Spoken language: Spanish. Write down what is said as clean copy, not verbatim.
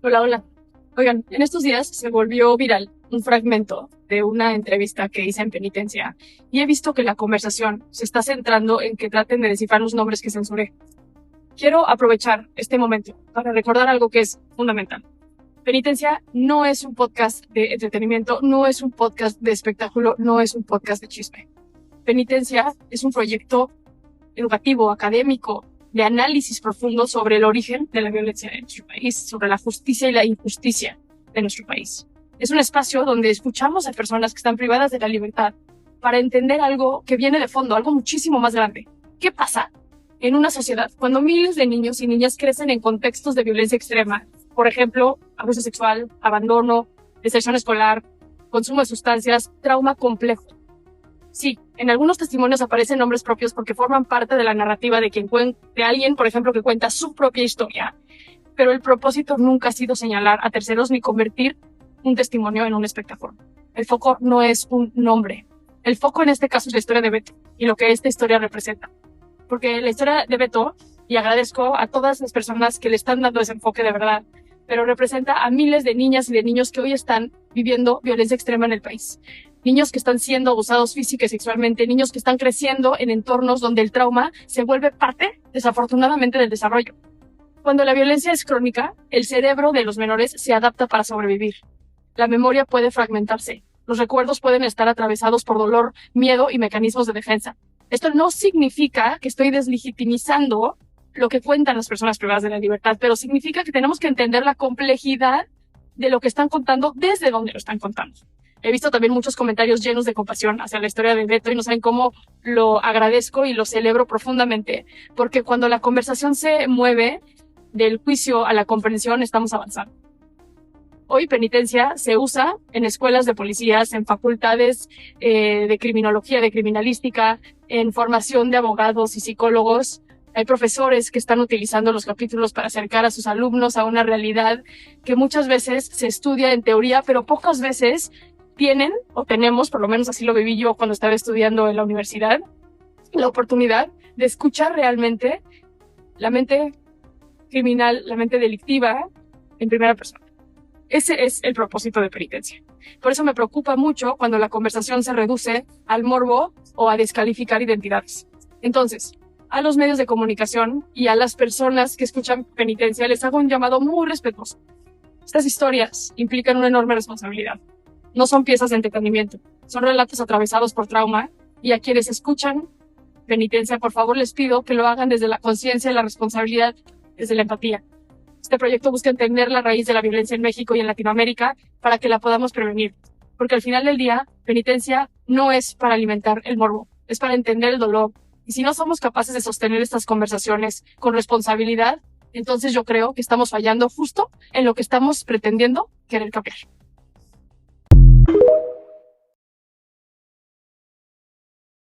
Hola, hola. Oigan, en estos días se volvió viral un fragmento de una entrevista que hice en penitencia y he visto que la conversación se está centrando en que traten de descifrar los nombres que censuré. Quiero aprovechar este momento para recordar algo que es fundamental. Penitencia no es un podcast de entretenimiento, no es un podcast de espectáculo, no es un podcast de chisme. Penitencia es un proyecto educativo, académico, de análisis profundo sobre el origen de la violencia en nuestro país, sobre la justicia y la injusticia de nuestro país. Es un espacio donde escuchamos a personas que están privadas de la libertad para entender algo que viene de fondo, algo muchísimo más grande. ¿Qué pasa en una sociedad cuando miles de niños y niñas crecen en contextos de violencia extrema? Por ejemplo, abuso sexual, abandono, deserción escolar, consumo de sustancias, trauma complejo. Sí, en algunos testimonios aparecen nombres propios porque forman parte de la narrativa de alguien, por ejemplo, que cuenta su propia historia. Pero el propósito nunca ha sido señalar a terceros ni convertir un testimonio en un espectáculo. El foco no es un nombre. El foco en este caso es la historia de Beto y lo que esta historia representa. Porque la historia de Beto, y agradezco a todas las personas que le están dando ese enfoque de verdad, pero representa a miles de niñas y de niños que hoy están viviendo violencia extrema en el país. Niños que están siendo abusados física y sexualmente, niños que están creciendo en entornos donde el trauma se vuelve parte, desafortunadamente, del desarrollo. Cuando la violencia es crónica, el cerebro de los menores se adapta para sobrevivir. La memoria puede fragmentarse. Los recuerdos pueden estar atravesados por dolor, miedo y mecanismos de defensa. Esto no significa que estoy deslegitimizando lo que cuentan las personas privadas de la libertad, pero significa que tenemos que entender la complejidad de lo que están contando desde donde lo están contando. He visto también muchos comentarios llenos de compasión hacia la historia de Beto y no saben cómo lo agradezco y lo celebro profundamente, porque cuando la conversación se mueve del juicio a la comprensión, estamos avanzando. Hoy penitencia se usa en escuelas de policías, en facultades de criminología, de criminalística, en formación de abogados y psicólogos. Hay profesores que están utilizando los capítulos para acercar a sus alumnos a una realidad que muchas veces se estudia en teoría, pero pocas veces tienen o tenemos, por lo menos así lo viví yo cuando estaba estudiando en la universidad, la oportunidad de escuchar realmente la mente criminal, la mente delictiva en primera persona. Ese es el propósito de penitencia. Por eso me preocupa mucho cuando la conversación se reduce al morbo o a descalificar identidades. Entonces, a los medios de comunicación y a las personas que escuchan penitencia les hago un llamado muy respetuoso. Estas historias implican una enorme responsabilidad. No son piezas de entretenimiento, son relatos atravesados por trauma y a quienes escuchan penitencia, por favor les pido que lo hagan desde la conciencia y la responsabilidad, desde la empatía. Este proyecto busca entender la raíz de la violencia en México y en Latinoamérica para que la podamos prevenir, porque al final del día, penitencia no es para alimentar el morbo, es para entender el dolor. Y si no somos capaces de sostener estas conversaciones con responsabilidad, entonces yo creo que estamos fallando justo en lo que estamos pretendiendo querer cambiar.